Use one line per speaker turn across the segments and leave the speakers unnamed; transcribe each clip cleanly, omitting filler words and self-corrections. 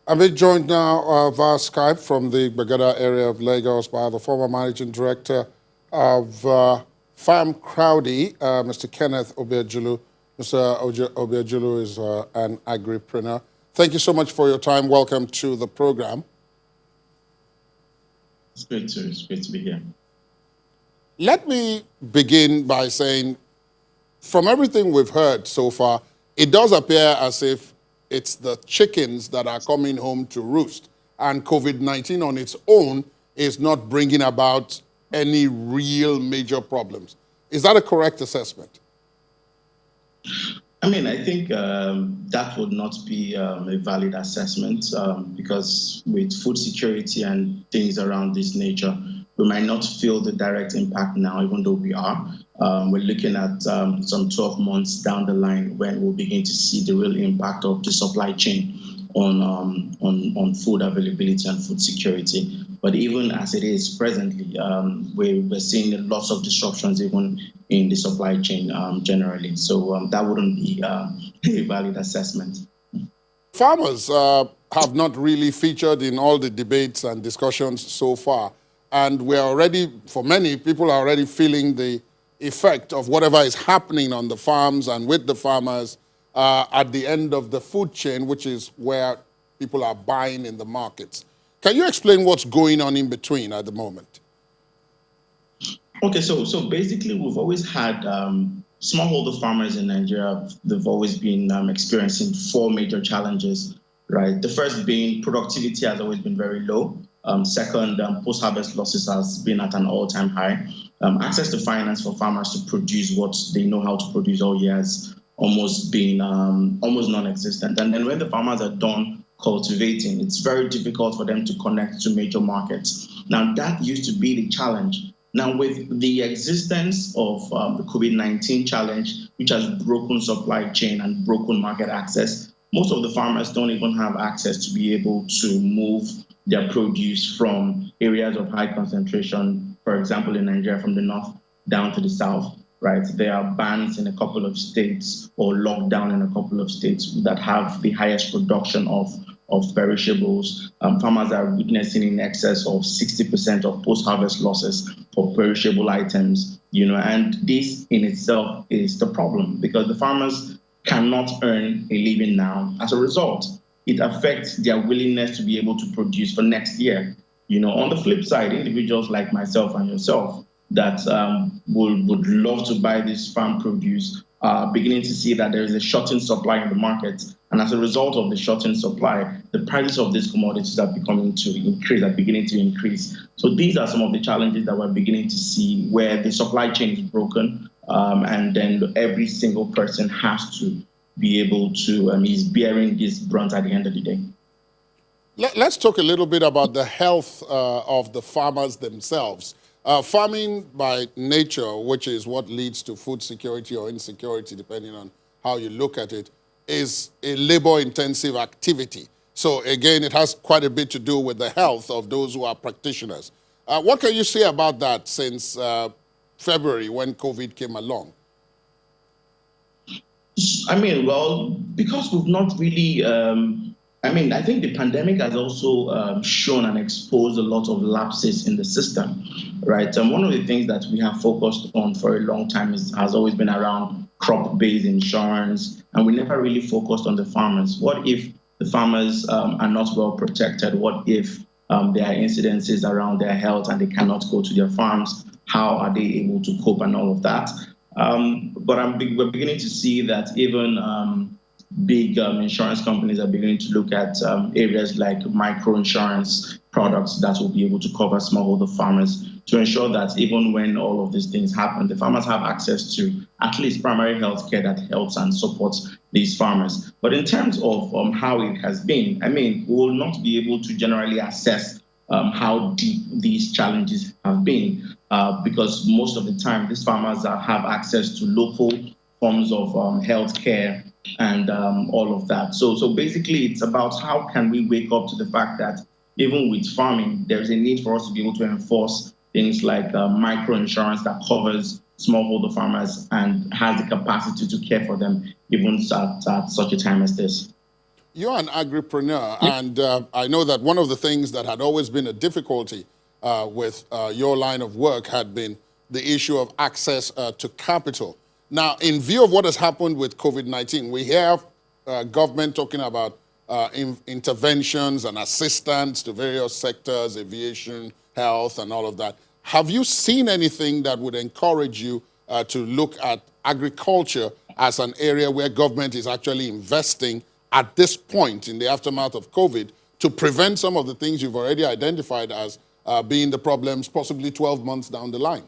I'm being joined now via Skype from the Bagada area of Lagos by the former managing director of Farm Crowdy, Mr. Kenneth Obiajulu. Mr. Obiajulu is an agripreneur. Thank you so much for your time. Welcome to the program.
It's great to be here.
Let me begin by saying, from everything we've heard so far, it does appear as if it's the chickens that are coming home to roost. And COVID 19 on its own is not bringing about any real major problems. Is that a correct assessment?
I think that would not be a valid assessment because with food security and things around this nature, we might not feel the direct impact now, even though we are. We're looking at some 12 months down the line when we'll begin to see the real impact of the supply chain on food availability and food security. But even as it is presently, we're seeing lots of disruptions even in the supply chain generally. So that wouldn't be a valid assessment.
Farmers have not really featured in all the debates and discussions so far. And we're already, for many, people are already feeling the effect of whatever is happening on the farms and with the farmers at the end of the food chain, which is where people are buying in the markets. Can you explain what's going on in between at the moment?
Okay, so basically, we've always had smallholder farmers in Nigeria. They've always been experiencing four major challenges, right? The first being productivity has always been very low. Second, post-harvest losses has been at an all-time high. Access to finance for farmers to produce what they know how to produce all year has almost been almost non-existent. And then when the farmers are done cultivating, it's very difficult for them to connect to major markets. Now, that used to be the challenge. Now, with the existence of the COVID-19 challenge, which has broken supply chain and broken market access, most of the farmers don't even have access to be able to move their produce from areas of high concentration, for example, in Nigeria, from the north down to the south, right? There are bans in a couple of states or lockdown in a couple of states that have the highest production of perishables. Farmers are witnessing in excess of 60% of post-harvest losses for perishable items, and this in itself is the problem because the farmers cannot earn a living now. As a result, it affects their willingness to be able to produce for next year. On the flip side, individuals like myself and yourself that would love to buy this farm produce are beginning to see that there is a shortened supply in the market. And as a result of the shortened supply, the prices of these commodities are beginning to increase. So these are some of the challenges that we're beginning to see where the supply chain is broken, and then every single person has to be able to, is bearing this brunt at the end of the day.
Let's talk a little bit about the health of the farmers themselves. Farming by nature, which is what leads to food security or insecurity, depending on how you look at it, is a labor-intensive activity. So again, it has quite a bit to do with the health of those who are practitioners. What can you say about that since February when COVID came along?
Well, because we've not really I think the pandemic has also shown and exposed a lot of lapses in the system, right? And one of the things that we have focused on for a long time has always been around crop-based insurance, and we never really focused on the farmers. What if the farmers are not well protected? What if there are incidences around their health and they cannot go to their farms? How are they able to cope and all of that? But we're beginning to see that even big insurance companies are beginning to look at areas like micro insurance products that will be able to cover smallholder farmers to ensure that even when all of these things happen, the farmers have access to at least primary health care that helps and supports these farmers. But in terms of how it has been, we will not be able to generally assess how deep these challenges have been because most of the time these farmers have access to local forms of health care and all of that. So basically, it's about how can we wake up to the fact that even with farming, there's a need for us to be able to enforce things like micro insurance that covers smallholder farmers and has the capacity to care for them even at such a time as this.
You're an agripreneur,
Yep.
and I know that one of the things that had always been a difficulty with your line of work had been the issue of access to capital. Now, in view of what has happened with COVID-19, we hear government talking about interventions and assistance to various sectors, aviation, health, and all of that. Have you seen anything that would encourage you to look at agriculture as an area where government is actually investing at this point in the aftermath of COVID to prevent some of the things you've already identified as being the problems possibly 12 months down the line?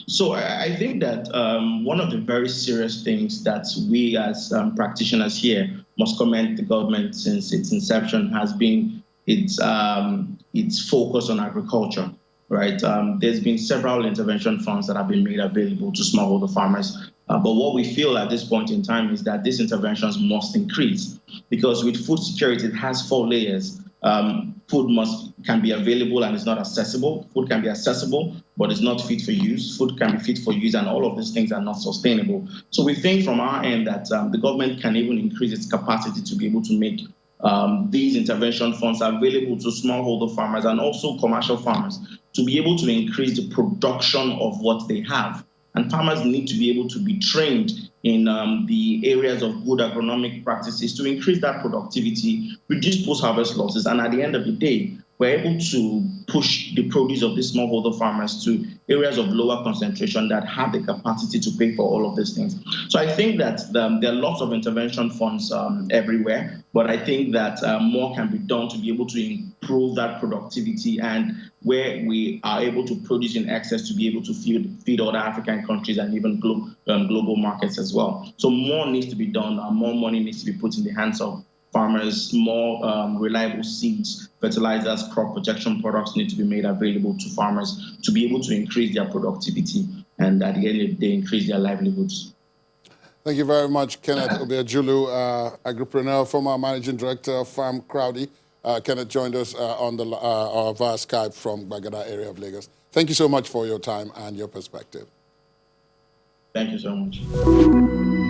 So I think that one of the very serious things that we as practitioners here must commend the government since its inception has been its focus on agriculture. Right, there's been several intervention funds that have been made available to smallholder farmers. But what we feel at this point in time is that these interventions must increase because with food security, it has four layers. Food can be available and it's not accessible. Food can be accessible, but it's not fit for use. Food can be fit for use, and all of these things are not sustainable. So we think from our end that the government can even increase its capacity to be able to make these intervention funds available to smallholder farmers and also commercial farmers to be able to increase the production of what they have. And farmers need to be able to be trained in the areas of good agronomic practices to increase that productivity, reduce post-harvest losses, and at the end of the day, we're able to push the produce of these smallholder farmers to areas of lower concentration that have the capacity to pay for all of these things. So I think that there are lots of intervention funds everywhere, but I think that more can be done to be able to improve that productivity, and where we are able to produce in excess to be able to feed other African countries and even global markets as well. So more needs to be done, more money needs to be put in the hands of farmers, more reliable seeds, fertilizers, crop protection products need to be made available to farmers to be able to increase their productivity and at the end of the day increase their livelihoods.
Thank you very much, Kenneth Obiajulu, agripreneur, former managing director of Farm Crowdy. Kenneth joined us via Skype from Bagada area of Lagos. Thank you so much for your time and your perspective.
Thank you so much.